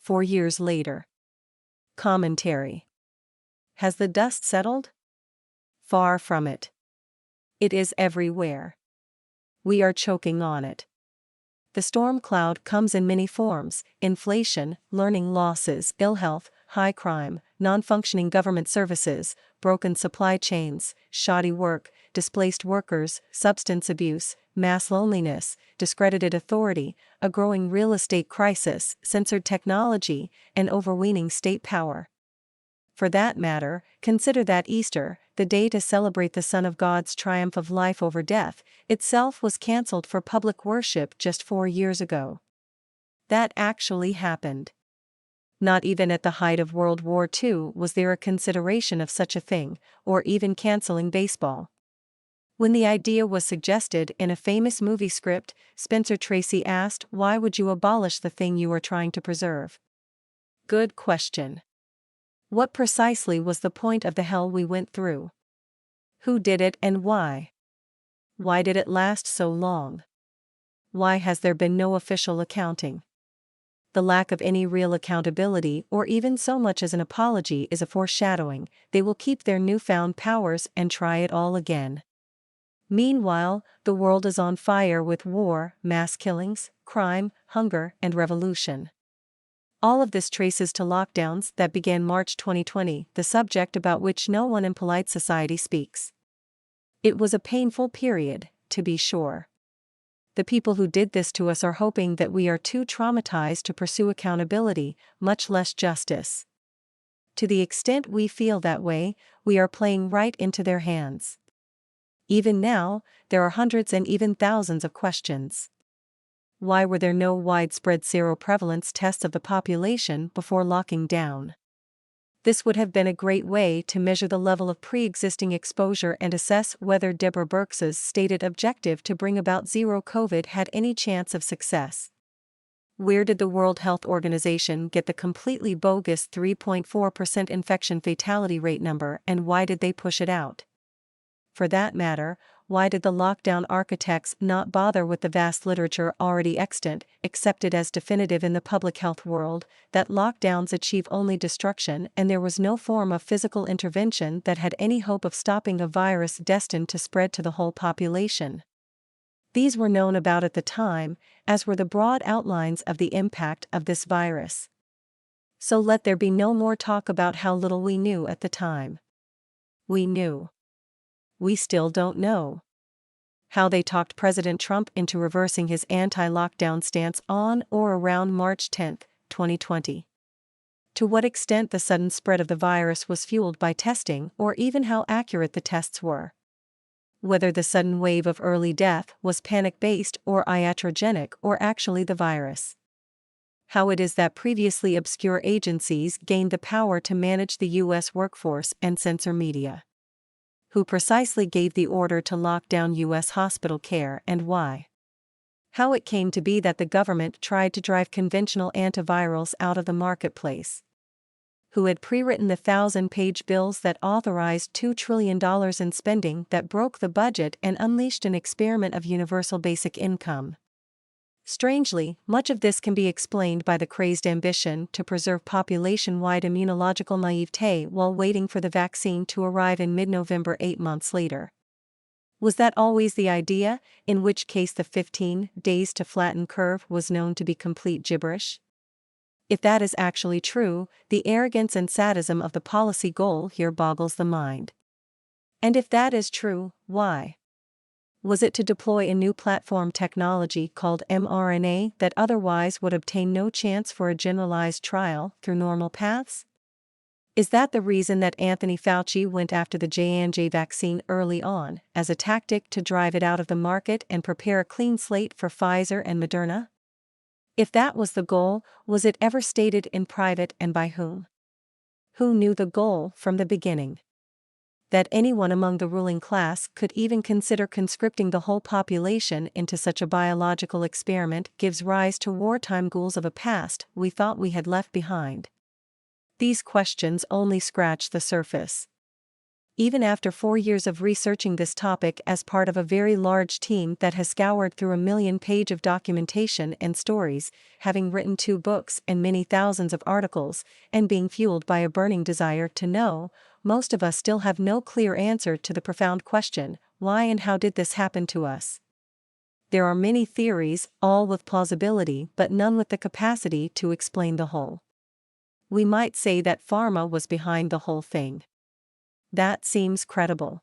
4 years later. Commentary. Has the dust settled? Far from it. It is everywhere. We are choking on it. The storm cloud comes in many forms: inflation, learning losses, ill health, high crime, non-functioning government services, broken supply chains, shoddy work, displaced workers, substance abuse, mass loneliness, discredited authority, a growing real estate crisis, censored technology, and overweening state power. For that matter, consider that Easter, the day to celebrate the Son of God's triumph of life over death, itself was cancelled for public worship just 4 years ago. That actually happened. Not even at the height of World War II was there a consideration of such a thing, or even canceling baseball. When the idea was suggested in a famous movie script, Spencer Tracy asked, "Why would you abolish the thing you are trying to preserve?" Good question. What precisely was the point of the hell we went through? Who did it and why? Why did it last so long? Why has there been no official accounting? The lack of any real accountability or even so much as an apology is a foreshadowing. They will keep their newfound powers and try it all again. Meanwhile, the world is on fire with war, mass killings, crime, hunger, and revolution. All of this traces to lockdowns that began March 2020, the subject about which no one in polite society speaks. It was a painful period, to be sure. The people who did this to us are hoping that we are too traumatized to pursue accountability, much less justice. To the extent we feel that way, we are playing right into their hands. Even now, there are hundreds and even thousands of questions. Why were there no widespread seroprevalence tests of the population before locking down? This would have been a great way to measure the level of pre-existing exposure and assess whether Deborah Birx's stated objective to bring about zero COVID had any chance of success. Where did the World Health Organization get the completely bogus 3.4% infection fatality rate number, and why did they push it out? For that matter, why did the lockdown architects not bother with the vast literature already extant, accepted as definitive in the public health world, that lockdowns achieve only destruction and there was no form of physical intervention that had any hope of stopping a virus destined to spread to the whole population? These were known about at the time, as were the broad outlines of the impact of this virus. So let there be no more talk about how little we knew at the time. We knew. We still don't know. How they talked President Trump into reversing his anti-lockdown stance on or around March 10, 2020. To what extent the sudden spread of the virus was fueled by testing, or even how accurate the tests were. Whether the sudden wave of early death was panic-based or iatrogenic or actually the virus. How it is that previously obscure agencies gained the power to manage the U.S. workforce and censor media. Who precisely gave the order to lock down U.S. hospital care and why? How it came to be that the government tried to drive conventional antivirals out of the marketplace. Who had pre-written the 1,000-page bills that authorized $2 trillion in spending that broke the budget and unleashed an experiment of universal basic income. Strangely, much of this can be explained by the crazed ambition to preserve population-wide immunological naivete while waiting for the vaccine to arrive in mid-November 8 months later. Was that always the idea, in which case the 15 days to flatten curve was known to be complete gibberish? If that is actually true, the arrogance and sadism of the policy goal here boggles the mind. And if that is true, why? Was it to deploy a new platform technology called mRNA that otherwise would obtain no chance for a generalized trial through normal paths? Is that the reason that Anthony Fauci went after the J&J vaccine early on, as a tactic to drive it out of the market and prepare a clean slate for Pfizer and Moderna? If that was the goal, was it ever stated in private and by whom? Who knew the goal from the beginning? That anyone among the ruling class could even consider conscripting the whole population into such a biological experiment gives rise to wartime ghouls of a past we thought we had left behind. These questions only scratch the surface. Even after 4 years of researching this topic as part of a very large team that has scoured through 1 million pages of documentation and stories, having written 2 books and many thousands of articles, and being fueled by a burning desire to know, most of us still have no clear answer to the profound question, why and how did this happen to us? There are many theories, all with plausibility but none with the capacity to explain the whole. We might say that pharma was behind the whole thing. That seems credible.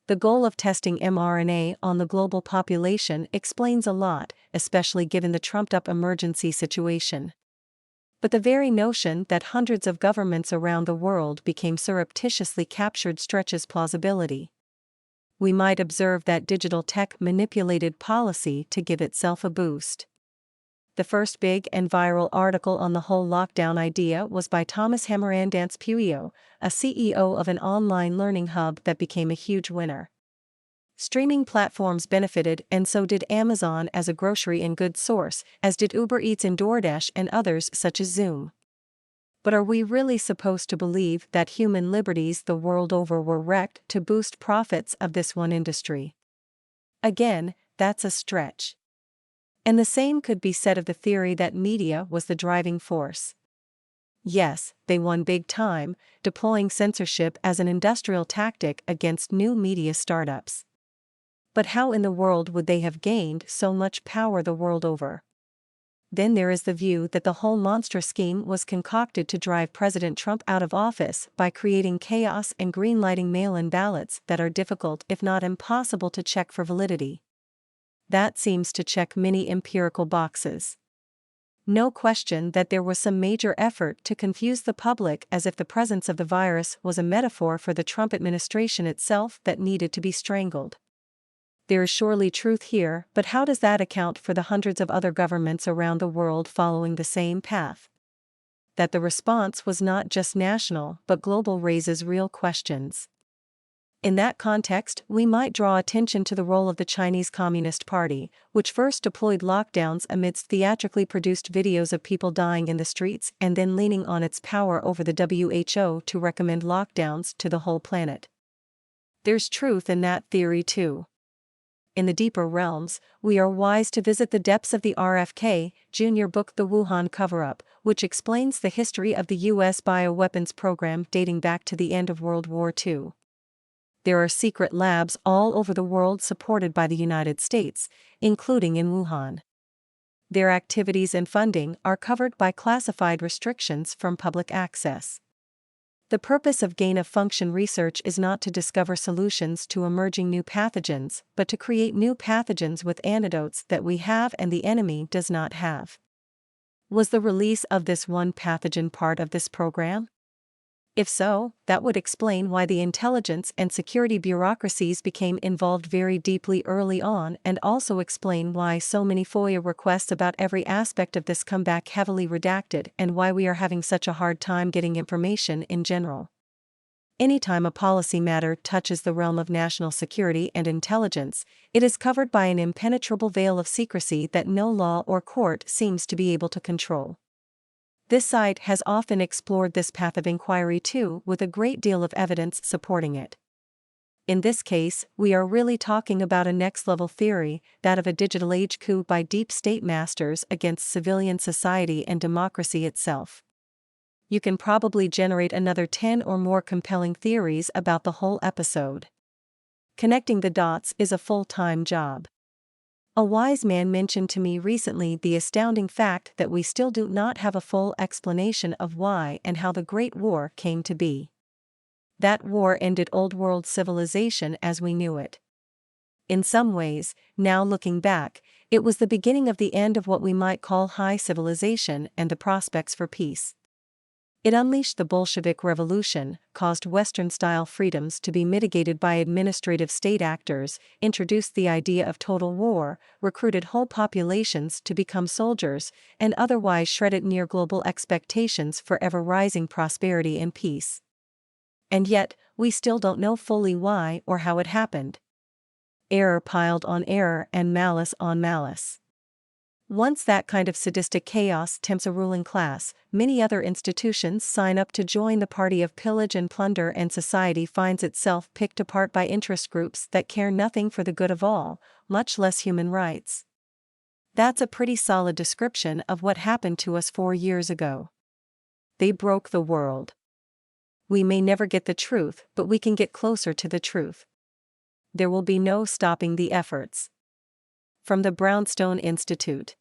The goal of testing mRNA on the global population explains a lot, especially given the trumped-up emergency situation. But the very notion that hundreds of governments around the world became surreptitiously captured stretches plausibility. We might observe that digital tech manipulated policy to give itself a boost. The first big and viral article on the whole lockdown idea was by Thomas Hamarandas Pueyo, a CEO of an online learning hub that became a huge winner. Streaming platforms benefited, and so did Amazon as a grocery and goods source, as did Uber Eats and DoorDash and others such as Zoom. But are we really supposed to believe that human liberties the world over were wrecked to boost profits of this one industry? Again, that's a stretch. And the same could be said of the theory that media was the driving force. Yes, they won big time, deploying censorship as an industrial tactic against new media startups. But how in the world would they have gained so much power the world over? Then there is the view that the whole monstrous scheme was concocted to drive President Trump out of office by creating chaos and greenlighting mail-in ballots that are difficult if not impossible to check for validity. That seems to check many empirical boxes. No question that there was some major effort to confuse the public as if the presence of the virus was a metaphor for the Trump administration itself that needed to be strangled. There is surely truth here, but how does that account for the hundreds of other governments around the world following the same path? That the response was not just national but global raises real questions. In that context, we might draw attention to the role of the Chinese Communist Party, which first deployed lockdowns amidst theatrically produced videos of people dying in the streets and then leaning on its power over the WHO to recommend lockdowns to the whole planet. There's truth in that theory too. In the deeper realms, we are wise to visit the depths of the RFK Jr. book The Wuhan Cover-Up, which explains the history of the U.S. bioweapons program dating back to the end of World War II. There are secret labs all over the world supported by the United States, including in Wuhan. Their activities and funding are covered by classified restrictions from public access. The purpose of gain-of-function research is not to discover solutions to emerging new pathogens, but to create new pathogens with antidotes that we have and the enemy does not have. Was the release of this one pathogen part of this program? If so, that would explain why the intelligence and security bureaucracies became involved very deeply early on and also explain why so many FOIA requests about every aspect of this come back heavily redacted and why we are having such a hard time getting information in general. Anytime a policy matter touches the realm of national security and intelligence, it is covered by an impenetrable veil of secrecy that no law or court seems to be able to control. This site has often explored this path of inquiry too, with a great deal of evidence supporting it. In this case, we are really talking about a next-level theory, that of a digital age coup by deep state masters against civilian society and democracy itself. You can probably generate another 10 or more compelling theories about the whole episode. Connecting the dots is a full-time job. A wise man mentioned to me recently the astounding fact that we still do not have a full explanation of why and how the Great War came to be. That war ended Old World civilization as we knew it. In some ways, now looking back, it was the beginning of the end of what we might call high civilization and the prospects for peace. It unleashed the Bolshevik Revolution, caused Western-style freedoms to be mitigated by administrative state actors, introduced the idea of total war, recruited whole populations to become soldiers, and otherwise shredded near global expectations for ever-rising prosperity and peace. And yet, we still don't know fully why or how it happened. Error piled on error and malice on malice. Once that kind of sadistic chaos tempts a ruling class, many other institutions sign up to join the party of pillage and plunder, and society finds itself picked apart by interest groups that care nothing for the good of all, much less human rights. That's a pretty solid description of what happened to us 4 years ago. They broke the world. We may never get the truth, but we can get closer to the truth. There will be no stopping the efforts. From the Brownstone Institute.